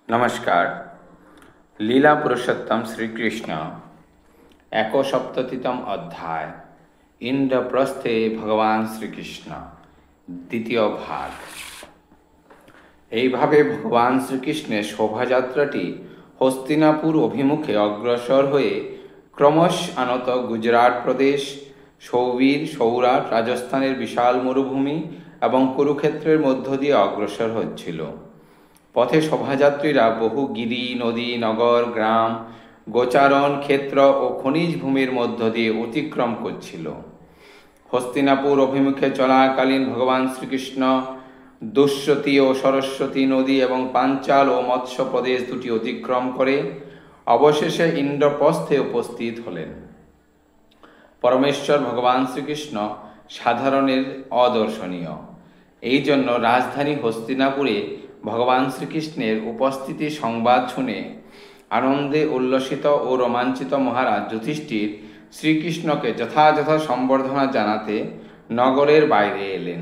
नमस्कार। लीला पुरुषोत्तम श्रीकृष्ण एकसप्ततितम अध्याय इंद्रप्रस्थे भगवान श्रीकृष्ण द्वितीय भाग। এইভাবে ভগবান শ্রীকৃষ্ণের শোভাযাত্রাটি হস্তিনাপুর অভিমুখে অগ্রসর হয়ে ক্রমশ আনত গুজরাট প্রদেশ, সৌবীর, সৌরাট, রাজস্থানের বিশাল মরুভূমি এবং কুরুক্ষেত্রের মধ্য দিয়ে অগ্রসর হচ্ছিল। পথে শোভাযাত্রীরা বহু গিরি, নদী, নগর, গ্রাম, গোচারণ ক্ষেত্র ও খনিজ ভূমির মধ্য দিয়ে অতিক্রম করছিল। হস্তিনাপুর অভিমুখে চলাকালীন ভগবান শ্রীকৃষ্ণ দুঃসতী ও সরস্বতী নদী এবং পাঞ্চাল ও মৎস্য প্রদেশ দুটি অতিক্রম করে অবশেষে ইন্দ্রপ্রস্থে উপস্থিত হলেন। পরমেশ্বর ভগবান শ্রীকৃষ্ণ সাধারণের অদর্শনীয়, এই জন্য রাজধানী হস্তিনাপুরে ভগবান শ্রীকৃষ্ণের উপস্থিতি সংবাদ শুনে আনন্দে উল্লসিত ও রোমাঞ্চিত মহারাজ যুধিষ্ঠির শ্রীকৃষ্ণকে যথাযথ সম্বর্ধনা জানাতে নগরের বাইরে এলেন।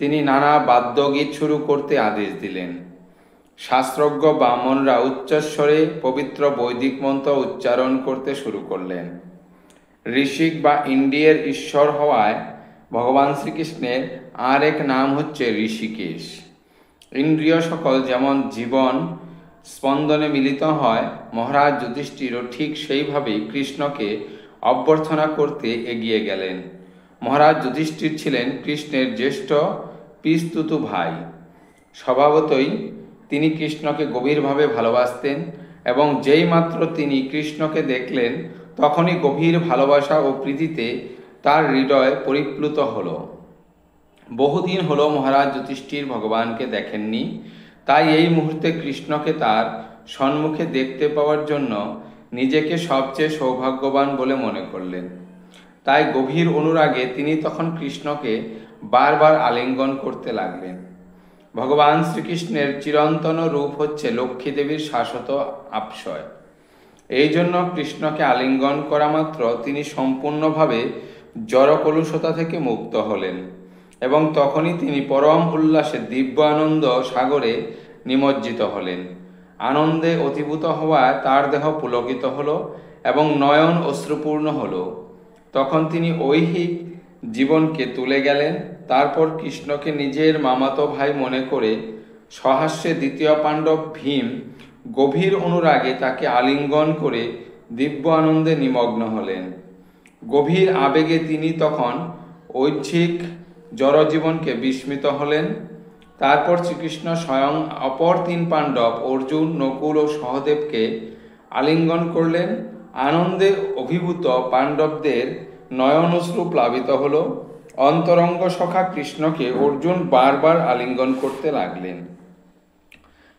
তিনি নানা বাদ্যগীত শুরু করতে আদেশ দিলেন। শাস্ত্রজ্ঞ ব্রাহ্মণরা উচ্চস্বরে পবিত্র বৈদিক মন্ত্র উচ্চারণ করতে শুরু করলেন। ঋষিক বা ইন্দ্রিয়ের ঈশ্বর হওয়ায় ভগবান শ্রীকৃষ্ণের আর এক নাম হচ্ছে ঋষিকেশ। ইন্দ্রিয় সকল যেমন জীবন স্পন্দনে মিলিত হয়, মহারাজ যুধিষ্ঠিরও ঠিক সেইভাবেই কৃষ্ণকে অভ্যর্থনা করতে এগিয়ে গেলেন। মহারাজ যুধিষ্ঠির ছিলেন কৃষ্ণের জ্যেষ্ঠ পিস্তুত ভাই। স্বভাবতই তিনি কৃষ্ণকে গভীরভাবে ভালোবাসতেন এবং যেই মাত্র তিনি কৃষ্ণকে দেখলেন তখনই গভীর ভালোবাসা ও প্রীতিতে তার হৃদয় পরিপ্লুত হলো। বহুদিন হলো মহারাজ যুধিষ্ঠির ভগবানকে দেখেননি, তাই এই মুহূর্তে কৃষ্ণকে তার সম্মুখে দেখতে পাওয়ার জন্য নিজেকে সবচেয়ে সৌভাগ্যবান বলে মনে করলেন। তাই গভীর অনুরাগে তিনি তখন কৃষ্ণকে বারবার আলিঙ্গন করতে লাগলেন। ভগবান শ্রীকৃষ্ণের চিরন্তন রূপ হচ্ছে লক্ষ্মী দেবীর শাশ্বত আশ্রয়। এই জন্য কৃষ্ণকে আলিঙ্গন করা মাত্র তিনি সম্পূর্ণভাবে জড়কলুষতা থেকে মুক্ত হলেন এবং তখনই তিনি পরম উল্লাসে দিব্য আনন্দ সাগরে নিমজ্জিত হলেন। আনন্দে অতিভূত হওয়ায় তার দেহ পুলকিত হলো এবং নয়ন অশ্রুপূর্ণ হলো। তখন তিনি ঐহিক জীবনকে তুলে গেলেন। তারপর কৃষ্ণকে নিজের মামাতো ভাই মনে করে সহাস্যে দ্বিতীয় পাণ্ডব ভীম গভীর অনুরাগে তাকে আলিঙ্গন করে দিব্য আনন্দে নিমগ্ন হলেন। গভীর আবেগে তিনি তখন ঐচ্ছিক জড়জীবনকে বিস্মিত হলেন। তারপর শ্রীকৃষ্ণ স্বয়ং অপর তিন পাণ্ডব অর্জুন, নকুল ও সহদেবকে আলিঙ্গন করলেন। আনন্দে অভিভূত পাণ্ডবদের নয়নশ্রু প্লাবিত হল। অন্তরঙ্গ সখা কৃষ্ণকে অর্জুন বারবার আলিঙ্গন করতে লাগলেন।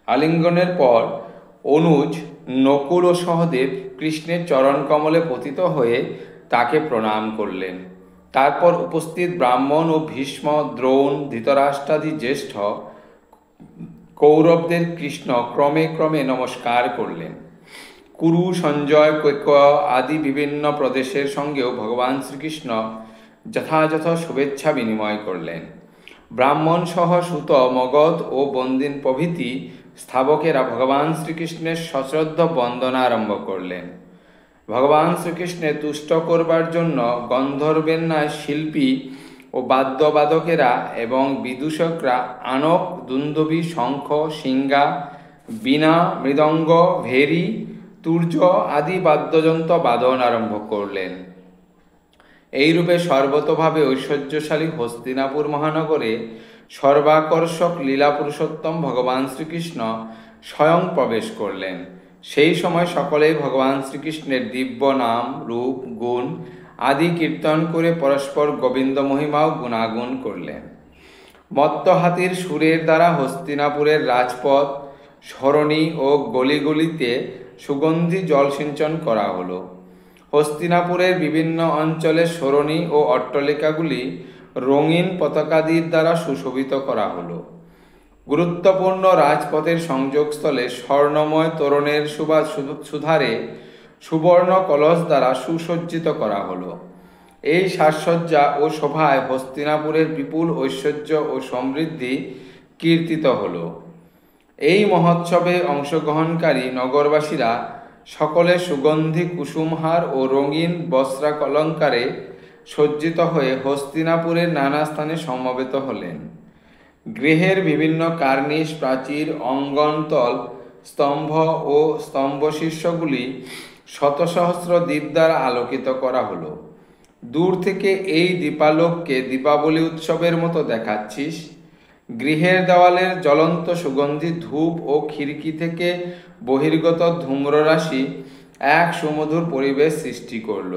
আলিঙ্গনের পর অনুজ, নকুল ও সহদেব কৃষ্ণের চরণ কমলে পতিত হয়ে তাকে প্রণাম করলেন। তারপর উপস্থিত ব্রাহ্মণ ও ভীষ্ম, দ্রোণ, ধৃতরাষ্ট্রাদি জ্যেষ্ঠ কৌরবদের কৃষ্ণ ক্রমে ক্রমে নমস্কার করলেন। কুরু, সঞ্জয়, কৈকেয়ী আদি বিভিন্ন প্রদেশের সঙ্গেও ভগবান শ্রীকৃষ্ণ যথাযথ শুভেচ্ছা বিনিময় করলেন। ব্রাহ্মণ সহ সুত, মগধ ও বন্দিন প্রভৃতি স্থাবকেরা ভগবান শ্রীকৃষ্ণের সশ্রদ্ধ বন্দনা আরম্ভ করলেন। ভগবান শ্রীকৃষ্ণে তুষ্ট করবার জন্য গন্ধর্বের ন্যায় শিল্পী ও বাদ্যবাদকেরা এবং বিদূষকরা আনক, দুন্দুভি, শঙ্খ, সিঙ্গা, বীণা, মৃদঙ্গ, ভেরী, তুর্য আদি বাদ্যযন্ত্র বাদন আরম্ভ করলেন। এইরূপে সর্বতোভাবে ঐশ্বর্যশালী হস্তিনাপুর মহানগরে সর্বাকর্ষক লীলা পুরুষোত্তম ভগবান শ্রীকৃষ্ণ স্বয়ং প্রবেশ করলেন। সেই সময় সকলেই ভগবান শ্রীকৃষ্ণের দিব্য নাম, রূপ, গুণ আদি কীর্তন করে পরস্পর গোবিন্দ মহিমা ও গুণাগুণ করলেন। মত্ত হাতির সুরের দ্বারা হস্তিনাপুরের রাজপথ, সরণি ও গলিগলিতে সুগন্ধি জলসিঞ্চন করা হলো। হস্তিনাপুরের বিভিন্ন অঞ্চলের সরণি ও অট্টালিকাগুলি রঙিন পতাকাদির দ্বারা সুশোভিত করা হলো। গুরুত্বপূর্ণ রাজপথের সংযোগস্থলে স্বর্ণময় তোরণের সুধারে সুবর্ণ কলস দ্বারা সুসজ্জিত করা হলো। এই সাজসজ্জা ও শোভায় হস্তিনাপুরের বিপুল ঐশ্বর্য ও সমৃদ্ধি কীর্তিত হলো। এই মহোৎসবে অংশগ্রহণকারী নগরবাসীরা সকলে সুগন্ধি কুসুমহার ও রঙিন বস্ত্রালঙ্কারে সজ্জিত হয়ে হস্তিনাপুরের নানা স্থানে সমবেত হলেন। গৃহের বিভিন্ন কার্নিশ, প্রাচীর, অঙ্গনতল, স্তম্ভ ও স্তম্ভশীর্ষগুলি শতসহস্র দীপ দ্বারা আলোকিত করা হলো। দূর থেকে এই দীপালোককে দীপাবলি উৎসবের মতো দেখাচ্ছিস। গৃহের দেওয়ালের জ্বলন্ত সুগন্ধি ধূপ ও খিড়কি থেকে বহির্গত ধূম্ররাশি এক সুমধুর পরিবেশ সৃষ্টি করল।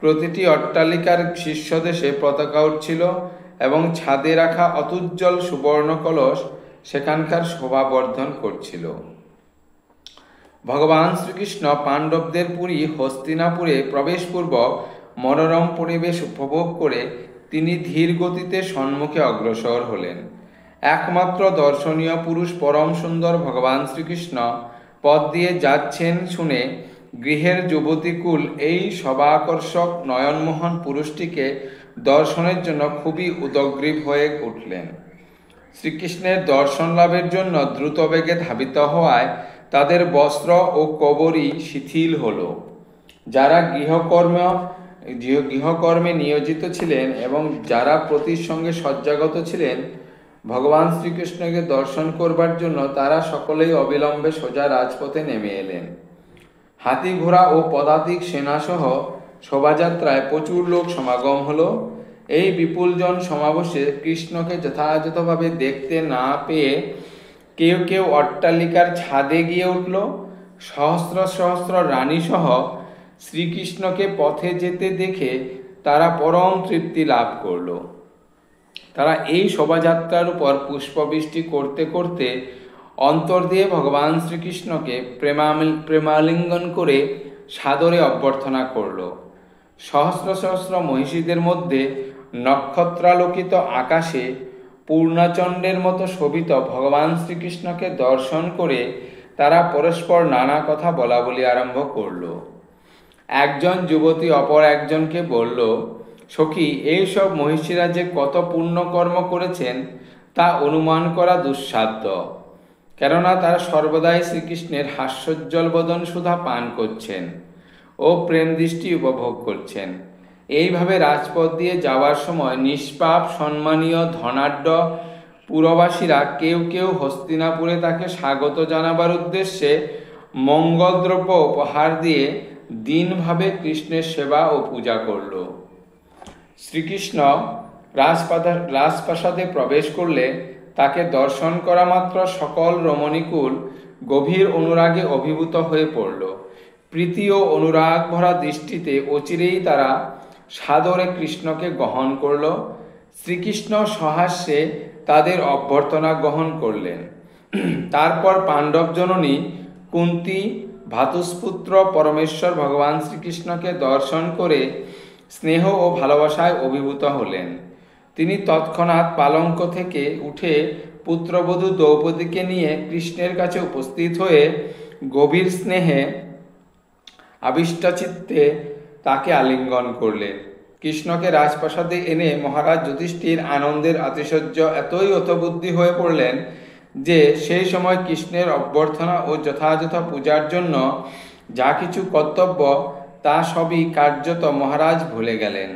প্রতিটি অট্টালিকার শীর্ষদেশে পতাকা উঠছিল এবং ছাদে রাখা অতুজ্জ্বল সুবর্ণ কলস সেখানকার শোভাবর্ধন করছিল। ভগবান শ্রীকৃষ্ণ পাণ্ডবদের পুরী হস্তিনাপুরে প্রবেশপূর্বক মনোরম পরিবেশ উপভোগ করে তিনি ধীর গতিতে সম্মুখে অগ্রসর হলেন। একমাত্র দর্শনীয় পুরুষ পরম সুন্দর ভগবান শ্রীকৃষ্ণ পথ দিয়ে যাচ্ছেন শুনে গৃহের যুবতীকুল এই সবাকর্ষক নয়নমোহন পুরুষটিকে দর্শনের জন্য খুবই উদগ্রীব হয়ে উঠলেন। শ্রীকৃষ্ণের দর্শন লাভের জন্য দ্রুত বেগে ধাবিত হওয়ায় তাদের বস্ত্র ও কবরী শিথিল হল। যারা গৃহকর্মে নিয়োজিত ছিলেন এবং যারা পতির সঙ্গে শয্যাগত ছিলেন ভগবান শ্রীকৃষ্ণকে দর্শন করবার জন্য, তারা সকলেই অবিলম্বে সোজা রাজপথে নেমে এলেন। হাতি ঘোড়া ও পদাতিক সেনাসহ শোভাযাত্রায় প্রচুর লোক সমাগম হলো। এই বিপুলজন সমাবেশে কৃষ্ণকে যথাযথভাবে দেখতে না পেয়ে কেউ কেউ অট্টালিকার ছাদে গিয়ে উঠল। সহস্র সহস্র রানীসহ শ্রীকৃষ্ণকে পথে যেতে দেখে তারা পরম তৃপ্তি লাভ করল। তারা এই শোভাযাত্রার উপর পুষ্পবৃষ্টি করতে করতে অন্তর দিয়ে ভগবান শ্রীকৃষ্ণকে প্রেমালিঙ্গন করে সাদরে অভ্যর্থনা করল। সহস্র সহস্র মহিষীদের মধ্যে নক্ষত্রালোকিত আকাশে পূর্ণচণ্ডের মতো শোভিত ভগবান শ্রীকৃষ্ণকে দর্শন করে তারা পরস্পর নানা কথা বলা বলি আরম্ভ করল। একজন যুবতী অপর একজনকে বলল, সখী, এইসব মহিষীরা যে কত পুণ্যকর্ম করেছেন তা অনুমান করা দুঃসাধ্য, কেননা তারা সর্বদাই শ্রীকৃষ্ণের হাস্যোজ্জ্বল বদন সুধা পান করছেন ও প্রেম দৃষ্টি উপভোগ করছেন। এইভাবে রাজপথ দিয়ে যাওয়ার সময় নিষ্পাপ সম্মানীয় ধনাঢ্য পুরবাসীরা কেউ কেউ হস্তিনাপুরে তাকে স্বাগত জানাবার উদ্দেশ্যে মঙ্গলদ্রব্য উপহার দিয়ে দিনভাবে কৃষ্ণের সেবা ও পূজা করল। শ্রীকৃষ্ণ রাজপ্রাসাদে প্রবেশ করলে তাকে দর্শন করা মাত্র সকল রমণীকুল গভীর অনুরাগে অভিভূত হয়ে পড়ল। প্রীতি ও অনুরাগ ভরা দৃষ্টিতে অচিরেই তারা সাদরে কৃষ্ণকে গ্রহণ করল। শ্রীকৃষ্ণ সহাস্যে তাদের অভ্যর্থনা গ্রহণ করলেন। তারপর পাণ্ডব জননী কুন্তী ভ্রাতুষ্পুত্র পরমেশ্বর ভগবান শ্রীকৃষ্ণকে দর্শন করে স্নেহ ও ভালোবাসায় অভিভূত হলেন। তিনি তৎক্ষণাৎ পালঙ্ক থেকে উঠে পুত্রবধূ দ্রৌপদীকে নিয়ে কৃষ্ণের কাছে উপস্থিত হয়ে গভীর স্নেহে আবিষ্টচিত্তে তাকে আলিঙ্গন করলেন। কৃষ্ণকে রাজপ্রাসাদে এনে মহারাজ যুধিষ্ঠির আনন্দের আতিশয্য এতই অতবুদ্ধি হয়ে পড়লেন যে সেই সময় কৃষ্ণের অভ্যর্থনা ও যথাযথ পূজার জন্য যা কিছু কর্তব্য তা সবই কার্যত মহারাজ ভুলে গেলেন।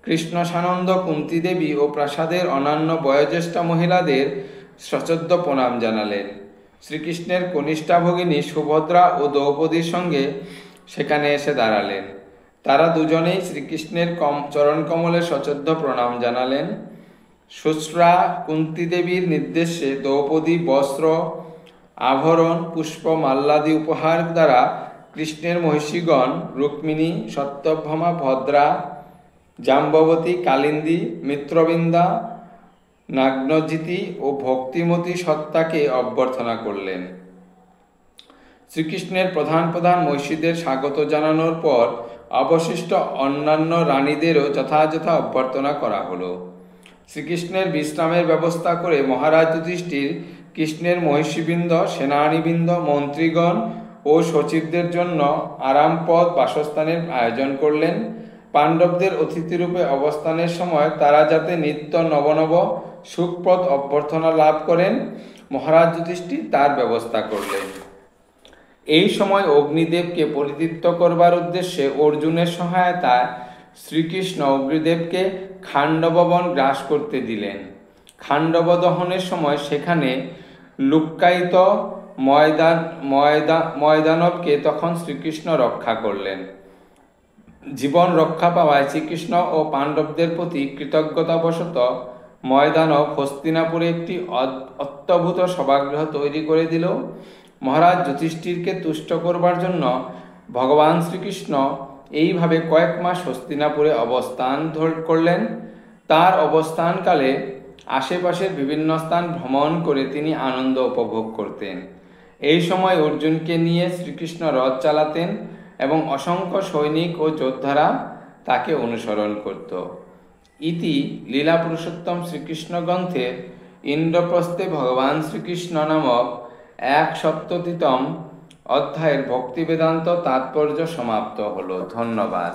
কৃষ্ণ সানন্দ কুন্তী দেবী ও প্রাসাদের অন্যান্য বয়োজ্যেষ্ঠ মহিলাদের সশ্রদ্ধ প্রণাম জানালেন। শ্রীকৃষ্ণের কনিষ্ঠা ভগিনী সুভদ্রা ও দ্রৌপদীর সঙ্গে সেখানে এসে দাঁড়ালেন। তারা দুজনেই শ্রীকৃষ্ণের চরণকমলে সশ্রদ্ধ প্রণাম জানালেন। শুশ্রা কুন্তী দেবীর নির্দেশে দ্রৌপদী বস্ত্র, আভরণ, পুষ্প, মাল্যাদি উপহার দ্বারা কৃষ্ণের মহিষীগণ রুক্মিণী, সত্যভামা, ভদ্রা, জাম্ববতী, কালিন্দী, মিত্রবৃন্দা, নাগ্নজিতি ও ভক্তিমতী সত্তাকে অভ্যর্থনা করলেন। শ্রীকৃষ্ণের প্রধান প্রধান মহিষীদের স্বাগত জানানোর পর অবশিষ্ট অন্যান্য রানীদেরও যথাযথ অভ্যর্থনা করা হলো। শ্রীকৃষ্ণের বিশ্রামের ব্যবস্থা করে মহারাজ যুধিষ্ঠির কৃষ্ণের মহিষীবৃন্দ, সেনানীবৃন্দ, মন্ত্রীগণ ও সচিবদের জন্য আরামপদ বাসস্থানের আয়োজন করলেন। পাণ্ডবদের অতিথিরূপে অবস্থানের সময় তারা যাতে নিত্য নবনব সুখপ্রদ অভ্যর্থনা লাভ করেন মহারাজ যুধিষ্ঠির তার ব্যবস্থা করলেন। এই সময় অগ্নিদেবকে পরিতৃপ্ত করবার উদ্দেশ্যে অর্জুনের সহায়তায় শ্রীকৃষ্ণ অগ্নিদেবকে খাণ্ডব বন গ্রাস করতে দিলেন। খাণ্ডব দহনের সময় সেখানে লুক্কায়িত ময়দানবকে তখন শ্রীকৃষ্ণ রক্ষা করলেন। জীবন রক্ষা পাওয়ায় শ্রীকৃষ্ণ ও পাণ্ডবদের প্রতি কৃতজ্ঞতাবশত ময়দানব হস্তিনাপুরে একটি অত্যভূত সভাগৃহ তৈরি করে দিল। মহারাজ যুধিষ্ঠিরকে তুষ্ট করবার জন্য ভগবান শ্রীকৃষ্ণ এইভাবে কয়েক মাস হস্তিনাপুরে অবস্থান করলেন। তার অবস্থানকালে আশেপাশের বিভিন্ন স্থান ভ্রমণ করে তিনি আনন্দ উপভোগ করতেন। এই সময় অর্জুনকে নিয়ে শ্রীকৃষ্ণ রথ চালাতেন এবং অসংখ্য সৈনিক ও যোদ্ধারা তাকে অনুসরণ করত। ইতি লীলা পুরুষোত্তম শ্রীকৃষ্ণ গ্রন্থের ইন্দ্রপ্রস্থে ভগবান শ্রীকৃষ্ণ নামক 1/7তম অধ্যায়ের ভক্তি বেদান্ত তাৎপর্য সমাপ্ত হলো। ধন্যবাদ।